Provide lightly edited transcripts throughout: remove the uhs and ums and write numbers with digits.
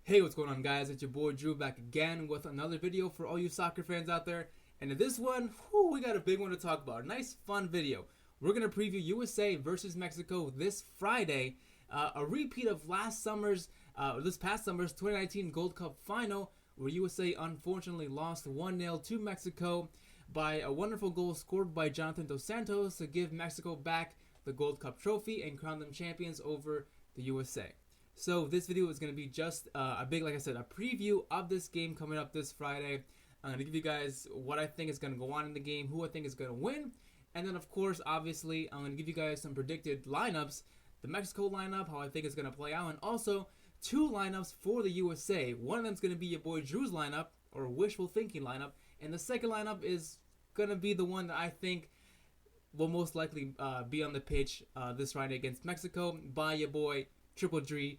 Hey, what's going on, guys? It's your boy Drew back again with another video for all you soccer fans out there. And in this one, we got a big one to talk about. A nice, fun video. We're going to preview USA versus Mexico this Friday. A repeat of this past summer's 2019 Gold Cup final, where USA unfortunately lost 1-0 to Mexico by a wonderful goal scored by Jonathan Dos Santos to give Mexico back the Gold Cup trophy and crown them champions over the USA. So this video is going to be just a preview of this game coming up this Friday. I'm going to give you guys what I think is going to go on in the game, who I think is going to win, and then of course, obviously, I'm going to give you guys some predicted lineups, the Mexico lineup, how I think it's going to play out, and also two lineups for the USA. One of them is going to be your boy Drew's lineup, or wishful thinking lineup, and the second lineup is going to be the one that I think will most likely be on the pitch this Friday against Mexico by your boy Triple G,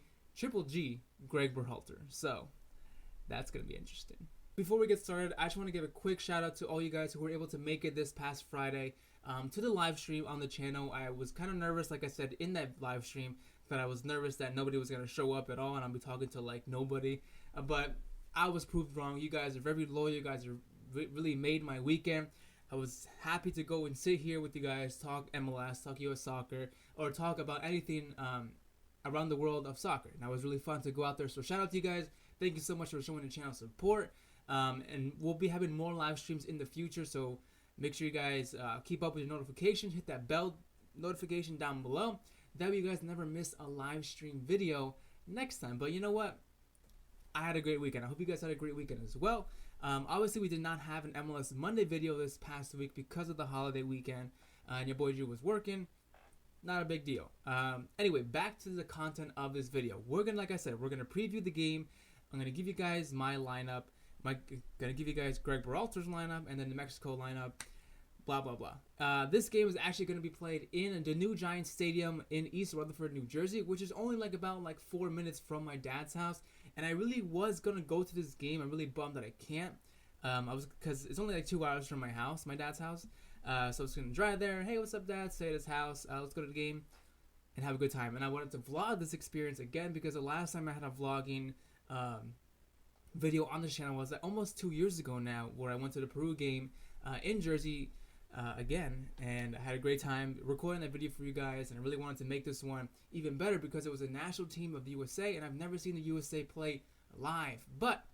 Greg Berhalter. So that's going to be interesting. Before we get started, I just want to give a quick shout out to all you guys who were able to make it this past Friday to the live stream on the channel. I was kind of nervous, like I said, in that live stream, that I was nervous that nobody was going to show up at all and I'll be talking to like nobody. But I was proved wrong. You guys are very loyal. You guys really made my weekend. I was happy to go and sit here with you guys, talk MLS, talk US soccer, or talk about anything around the world of soccer. And that was really fun to go out there. So shout out to you guys. Thank you so much for showing the channel support. And we'll be having more live streams in the future. So make sure you guys keep up with your notifications. Hit that bell notification down below. That way you guys never miss a live stream video next time. But you know what? I had a great weekend. I hope you guys had a great weekend as well. Obviously, we did not have an MLS Monday video this past week because of the holiday weekend. And your boy Drew was working. Not a big deal. Anyway, back to the content of this video. Like I said, we're gonna preview the game. I'm gonna give you guys my lineup. Gonna give you guys Greg Berhalter's lineup and then the Mexico lineup. Blah blah blah. This game is actually gonna be played in the new Giants Stadium in East Rutherford, New Jersey, which is only about 4 minutes from my dad's house. And I really was gonna go to this game. I'm really bummed that I can't. Because it's only 2 hours from my house, my dad's house. So I was going to drive there. Hey, what's up, Dad? Stay at his house. Let's go to the game and have a good time. And I wanted to vlog this experience again because the last time I had a vlogging video on the channel was almost 2 years ago now, where I went to the Peru game in Jersey again. And I had a great time recording that video for you guys. And I really wanted to make this one even better because it was a national team of the USA. And I've never seen the USA play live. But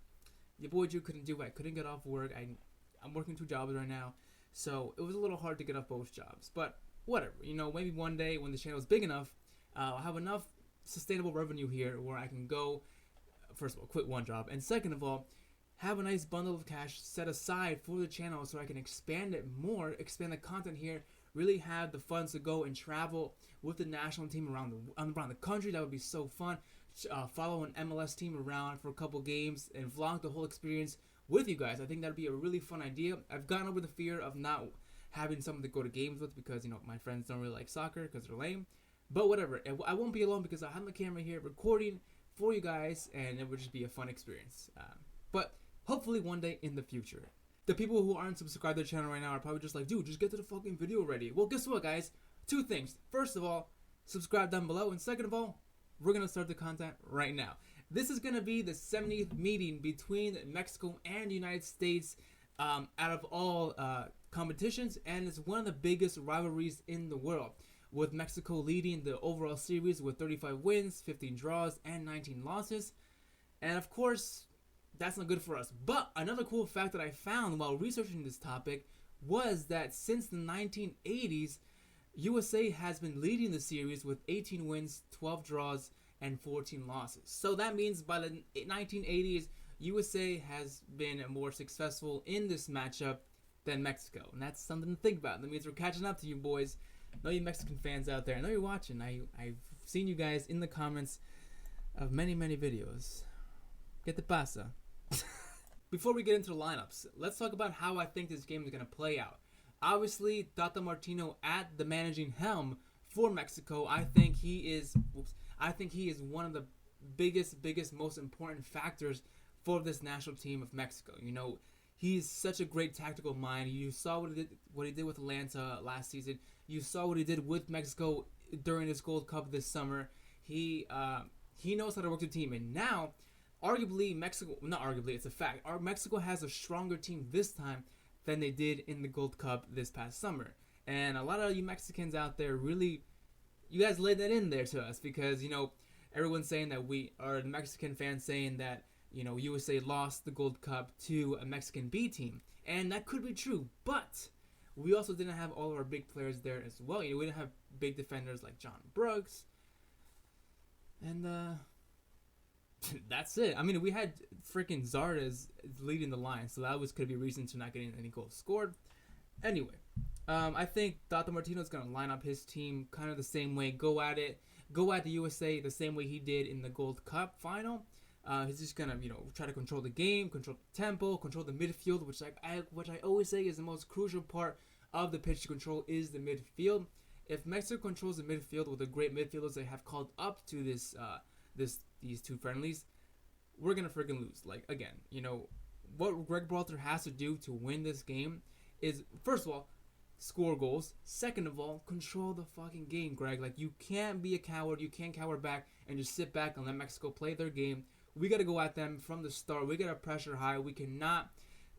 your boy Drew couldn't do it. I couldn't get off work. I'm working 2 jobs right now. So it was a little hard to get off both jobs, but whatever. Maybe one day when the channel is big enough, I'll have enough sustainable revenue here where I can go, first of all, quit one job, and second of all, have a nice bundle of cash set aside for the channel so I can expand it more, expand the content here, really have the funds to go and travel with the national team around the country. That would be so fun. Follow an MLS team around for a couple games and vlog the whole experience with you guys. I think that'd be a really fun idea. I've gotten over the fear of not having someone to go to games with because my friends don't really like soccer because they're lame. But whatever, I won't be alone because I have my camera here recording for you guys, and it would just be a fun experience. But hopefully one day in the future. The people who aren't subscribed to the channel right now are probably just like, dude, just get to the fucking video already. Well, guess what, guys? 2 things. First of all, subscribe down below, and second of all, we're gonna start the content right now. This is going to be the 70th meeting between Mexico and the United States out of all competitions, and it's one of the biggest rivalries in the world, with Mexico leading the overall series with 35 wins, 15 draws, and 19 losses. And of course, that's not good for us. But another cool fact that I found while researching this topic was that since the 1980s, USA has been leading the series with 18 wins, 12 draws, and 14 losses. So that means by the 1980s, USA has been more successful in this matchup than Mexico. And that's something to think about. That means we're catching up to you boys. I know you Mexican fans out there. I know you're watching. I've seen you guys in the comments of many, many videos. ¿Qué te pasa? Before we get into the lineups, let's talk about how I think this game is going to play out. Obviously, Tata Martino at the managing helm for Mexico, I think he is one of the biggest, most important factors for this national team of Mexico. He's such a great tactical mind. You saw what he did with Atlanta last season. You saw what he did with Mexico during this Gold Cup this summer. He knows how to work the team. And now arguably Mexico, not arguably, it's a fact. Mexico has a stronger team this time than they did in the Gold Cup this past summer. And a lot of you Mexicans out there really, you guys laid that in there to us because, everyone's saying that we are Mexican fans saying that, USA lost the Gold Cup to a Mexican B team. And that could be true, but we also didn't have all of our big players there as well. We didn't have big defenders like John Brooks. And that's it. I mean, we had freaking Zardes leading the line, so that could be a reason to not getting any goals scored. Anyway, I think Tata Martino is going to line up his team kind of the same way. Go at the USA the same way he did in the Gold Cup final. He's just going to, try to control the game, control the tempo, control the midfield, which I always say is the most crucial part of the pitch to control is the midfield. If Mexico controls the midfield with the great midfielders they have called up to these two friendlies, we're going to freaking lose. Like, again, what Greg Berhalter has to do to win this game is, first of all, score goals. Second of all, control the fucking game, Greg. Like, you can't be a coward. You can't cower back and just sit back and let Mexico play their game. We got to go at them from the start. We got to pressure high. We cannot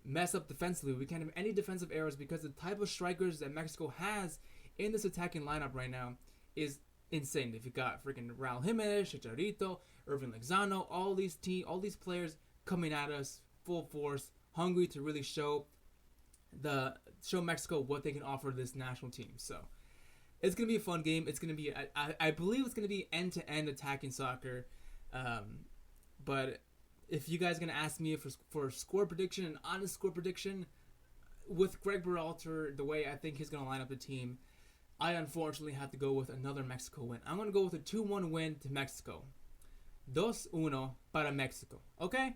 mess up defensively. We can't have any defensive errors because the type of strikers that Mexico has in this attacking lineup right now is insane. If you got freaking Raul Jimenez, Chicharito, Irving Lozano, all these players coming at us full force, hungry to really show Mexico what they can offer this national team. So it's gonna be a fun game. It's gonna be I believe it's gonna be end-to-end attacking soccer. But if you guys are gonna ask me for a score prediction, an honest score prediction, with Greg Berhalter, the way I think he's gonna line up the team, I unfortunately have to go with another Mexico win. I'm gonna go with a 2-1 win to Mexico. 2-1 para Mexico. Okay?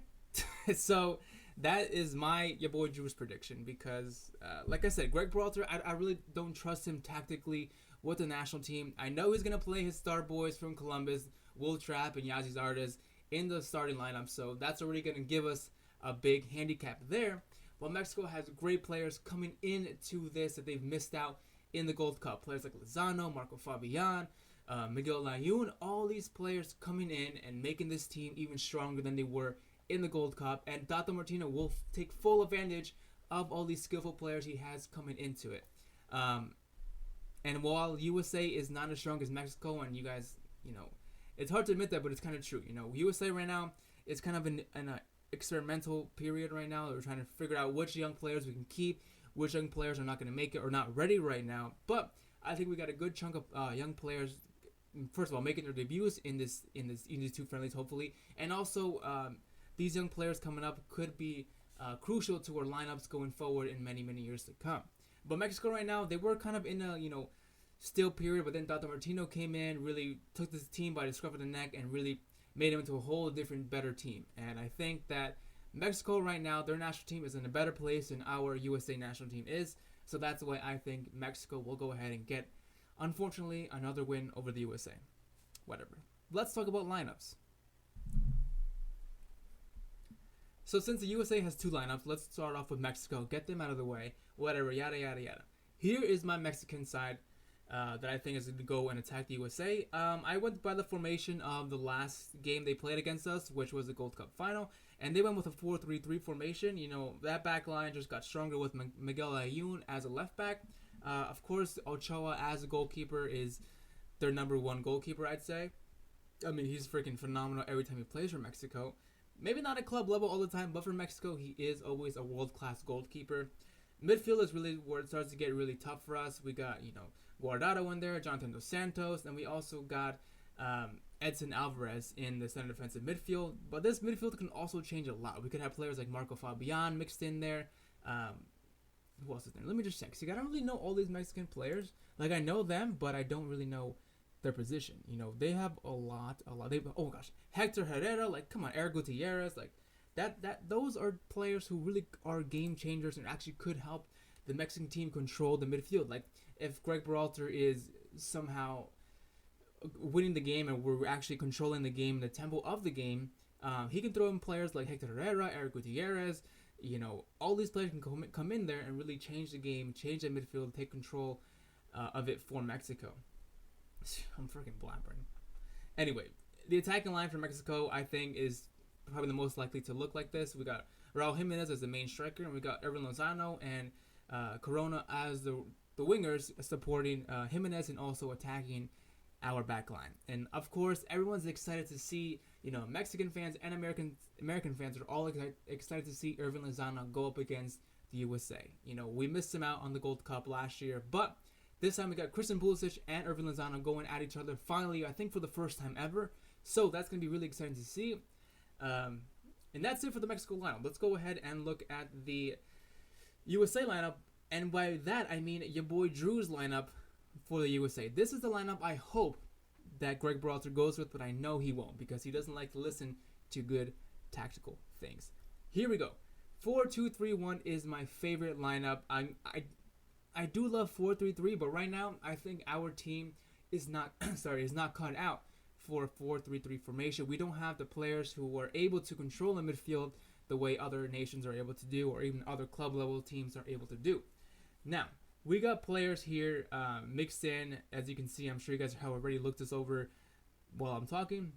So that is your boy Drew's prediction because, like I said, Greg Berhalter, I really don't trust him tactically with the national team. I know he's going to play his star boys from Columbus, Will Trapp and Yazzie Zardes in the starting lineup, so that's already going to give us a big handicap there. But Mexico has great players coming into this that they've missed out in the Gold Cup. Players like Lozano, Marco Fabian, Miguel Layun, all these players coming in and making this team even stronger than they were in the Gold Cup. And Tata Martino will take full advantage of all these skillful players he has coming into it. And while USA is not as strong as Mexico, and you guys, it's hard to admit that, but it's kind of true. USA right now is kind of in an experimental period right now. We're trying to figure out which young players we can keep, which young players are not going to make it or not ready right now. But I think we got a good chunk of young players. First of all, making their debuts in these two friendlies, hopefully, and also these young players coming up could be crucial to our lineups going forward in many years to come. But Mexico right now, they were kind of in a still period, but then Tata Martino came in, really took this team by the scruff of the neck, and really made them into a whole different, better team. And I think that Mexico right now, their national team is in a better place than our USA national team is. So that's why I think Mexico will go ahead and get, unfortunately, another win over the USA. Whatever. Let's talk about lineups. So since the USA has two lineups, let's start off with Mexico. Get them out of the way. Whatever, yada, yada, yada. Here is my Mexican side that I think is going to go and attack the USA. I went by the formation of the last game they played against us, which was the Gold Cup final. And they went with a 4-3-3 formation. That back line just got stronger with Miguel Layun as a left back. Of course, Ochoa as a goalkeeper is their number one goalkeeper, I'd say. I mean, he's freaking phenomenal every time he plays for Mexico. Maybe not at club level all the time, but for Mexico, he is always a world-class goalkeeper. Midfield is really where it starts to get really tough for us. We got, Guardado in there, Jonathan Dos Santos, and we also got Edson Alvarez in the center defensive midfield. But this midfield can also change a lot. We could have players like Marco Fabian mixed in there. Who else is there? Let me just check. See, I don't really know all these Mexican players. Like, I know them, but I don't really know their position. They have a lot. Oh gosh, Hector Herrera, like, come on, Eric Gutierrez, like those are players who really are game changers and actually could help the Mexican team control the midfield. Like, if Greg Berhalter is somehow winning the game and we're actually controlling the game, the tempo of the game, he can throw in players like Hector Herrera, Eric Gutierrez. All these players can come in there and really change the game, change the midfield, take control of it for Mexico. I'm freaking blabbering. Anyway, the attacking line for Mexico, I think, is probably the most likely to look like this. We got Raul Jimenez as the main striker, and we got Erwin Lozano and Corona as the wingers supporting Jimenez and also attacking our back line. And of course, everyone's excited to see, Mexican fans and American fans are all excited to see Erwin Lozano go up against the USA. We missed him out on the Gold Cup last year, but this time we got Christian Pulisic and Erwin Lozano going at each other finally, I think for the first time ever. So that's going to be really exciting to see. And that's it for the Mexico lineup. Let's go ahead and look at the USA lineup. And by that, I mean your boy Drew's lineup for the USA. This is the lineup I hope that Greg Berhalter goes with, but I know he won't because he doesn't like to listen to good tactical things. Here we go. 4-2-3-1 is my favorite lineup. I do love 4-3-3, but right now I think our team is not cut out for a 4-3-3 formation. We don't have the players who are able to control the midfield the way other nations are able to do, or even other club level teams are able to do. Now, we got players here mixed in. As you can see, I'm sure you guys have already looked this over while I'm talking.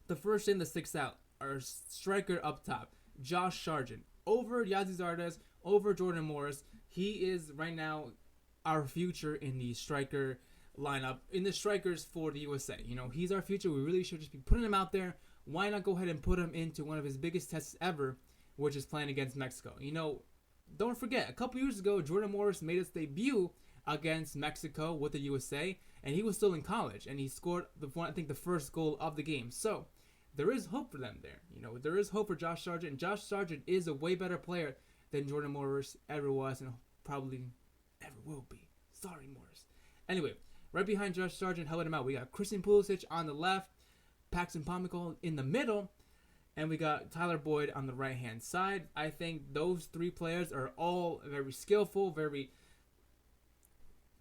The first thing that sticks out, our striker up top, Josh Sargent. Over Yazi Zardes, over Jordan Morris. He is right now our future in the striker lineup, in the strikers for the USA. He's our future. We really should just be putting him out there. Why not go ahead and put him into one of his biggest tests ever, which is playing against Mexico? Don't forget, a couple years ago, Jordan Morris made his debut against Mexico with the USA, and he was still in college, and he scored the first goal of the game. So there is hope for them there. There is hope for Josh Sargent. And Josh Sargent is a way better player than Jordan Morris ever was, and probably ever will be. Sorry, Morris. Anyway, right behind Josh Sargent, helping him out, we got Christian Pulisic on the left, Paxton Pomykal in the middle, and we got Tyler Boyd on the right-hand side. I think those three players are all very skillful, very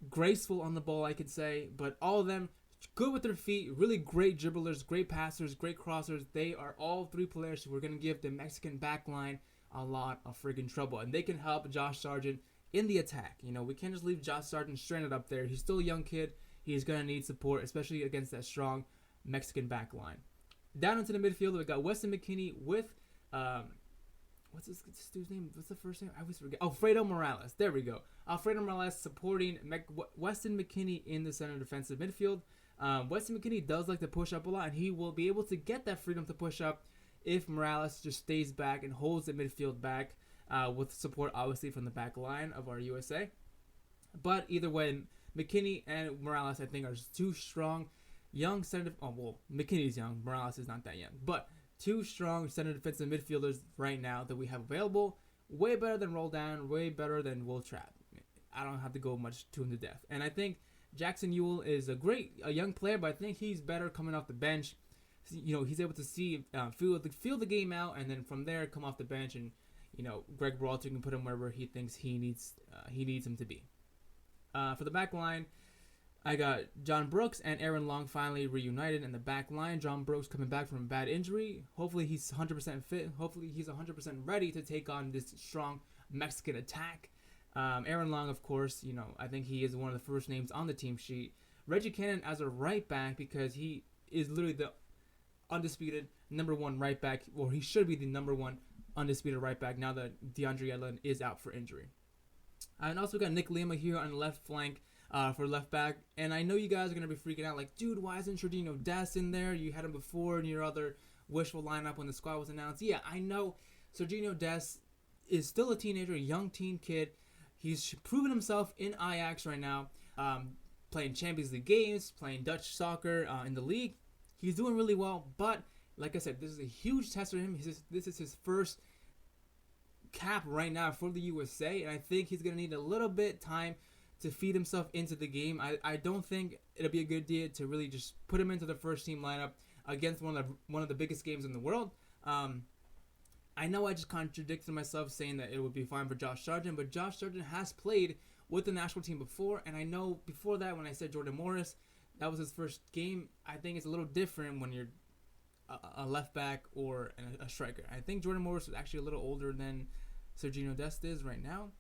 graceful on the ball, I could say. But all of them good with their feet, really great dribblers, great passers, great crossers. They are all three players who are going to give the Mexican back line a lot of freaking trouble. And they can help Josh Sargent in the attack. We can't just leave Josh Sargent stranded up there. He's still a young kid. He's going to need support, especially against that strong Mexican back line. Down into the midfield, we got Weston McKennie with, what's this dude's name? What's the first name? I always forget. Alfredo Morales. There we go. Alfredo Morales supporting Weston McKennie in the center defensive midfield. Weston McKennie does like to push up a lot, and he will be able to get that freedom to push up if Morales just stays back and holds the midfield back with support, obviously, from the back line of our USA. But either way, McKennie and Morales, I think, are two strong young center. McKinney's young. Morales is not that young. But two strong center defensive midfielders right now that we have available. Way better than Roldan. Way better than Will Trapp. I don't have to go much to him to death. And I think Jackson Ewell is a young player, but I think he's better coming off the bench. He's able to feel the game out, and then from there come off the bench, and Greg Berhalter can put him wherever he thinks he needs him to be. For the back line, I got John Brooks and Aaron Long finally reunited in the back line. John Brooks coming back from a bad injury. Hopefully he's 100% fit. Hopefully he's 100% ready to take on this strong Mexican attack. Aaron Long, of course, I think he is one of the first names on the team sheet. Reggie Cannon as a right back, because he is literally the undisputed number one right back, or he should be the number one undisputed right back now that DeAndre Yedlin is out for injury. And also got Nick Lima here on the left flank for left back. And I know you guys are going to be freaking out like, dude, why isn't Serginho Dest in there? You had him before in your other wishful lineup when the squad was announced. Yeah, I know Serginho Dest is still a teenager, a young teen kid. He's proven himself in Ajax right now, playing Champions League games, playing Dutch soccer in the league. He's doing really well, but like I said, this is a huge test for him. This is his first cap right now for the USA, and I think he's going to need a little bit time to feed himself into the game. I don't think it'll be a good idea to really just put him into the first team lineup against one of the biggest games in the world. I know I just contradicted myself saying that it would be fine for Josh Sargent, but Josh Sargent has played with the national team before, and I know before that when I said Jordan Morris, that was his first game. I think it's a little different when you're a left back or a striker. I think Jordan Morris is actually a little older than Serginho Dest is right now.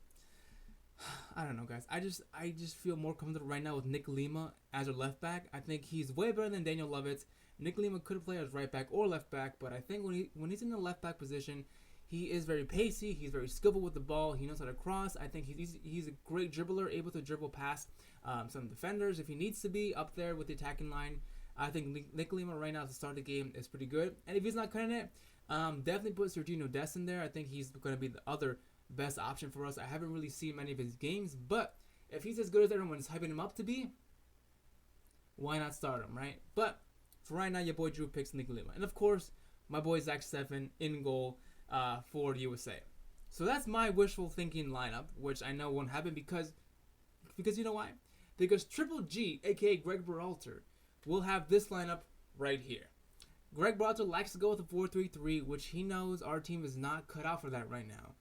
I don't know, guys. I just feel more comfortable right now with Nick Lima as a left back. I think he's way better than Daniel Lovitz. Nick Lima could play as right back or left back, but I think when he's in the left back position, he is very pacey. He's very skillful with the ball. He knows how to cross. I think he's a great dribbler, able to dribble past some defenders if he needs to be up there with the attacking line. I think Nick Lima right now to start the game is pretty good. And if he's not cutting it, definitely put Serginho Dest in there. I think he's going to be the other best option for us. I haven't really seen many of his games, but if he's as good as everyone's hyping him up to be, why not start him, right? But for right now, your boy Drew picks Nick Lima. And of course, my boy Zach Steffen in goal for USA. So that's my wishful thinking lineup, which I know won't happen because you know why? Because Triple G, aka Greg Berhalter, will have this lineup right here. Greg Berhalter likes to go with a 4-3-3, which he knows our team is not cut out for that right now.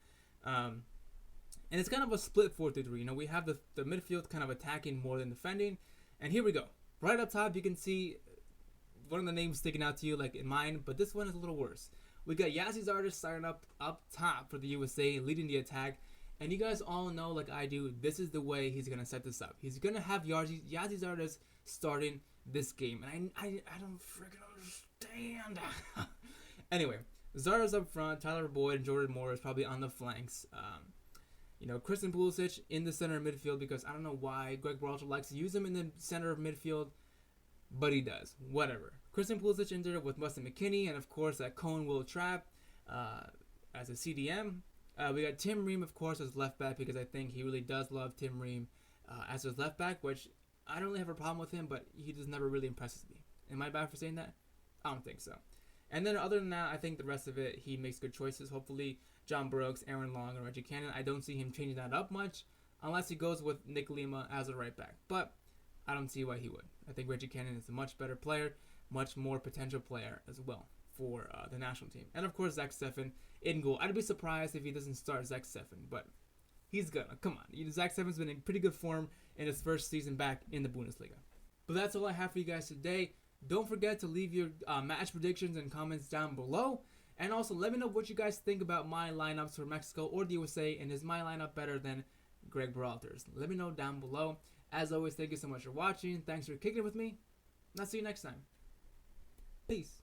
And it's kind of a split 4-3-3. You know, we have the midfield kind of attacking more than defending. And here we go. Right up top, you can see one of the names sticking out to you, like in mine, but this one is a little worse. We got Yazzie Zardes starting up top for the USA, leading the attack. And you guys all know, like I do, this is the way he's going to set this up. He's going to have Yazzie Zardes starting this game. And I don't freaking understand. Anyway, Zardes up front, Tyler Boyd and Jordan Morris probably on the flanks. Christian Pulisic in the center of midfield because I don't know why Greg Berhalter likes to use him in the center of midfield, but he does. Whatever. Christian Pulisic in there with Weston McKennie, and of course that Cohen Will Trapp as a CDM. We got Tim Ream, of course, as left back because I think he really does love Tim Ream as his left back, which I don't really have a problem with him, but he just never really impresses me. Am I bad for saying that? I don't think so. And then other than that, I think the rest of it, he makes good choices. Hopefully, John Brooks, Aaron Long, and Reggie Cannon. I don't see him changing that up much unless he goes with Nick Lima as a right back. But I don't see why he would. I think Reggie Cannon is a much better player, much more potential player as well for the national team. And of course, Zach Steffen in goal. I'd be surprised if he doesn't start Zach Steffen, but he's gonna. Come on. Zach Steffen's been in pretty good form in his first season back in the Bundesliga. But that's all I have for you guys today. Don't forget to leave your match predictions and comments down below. And also, let me know what you guys think about my lineups for Mexico or the USA. And is my lineup better than Greg Berhalter's? Let me know down below. As always, thank you so much for watching. Thanks for kicking it with me. And I'll see you next time. Peace.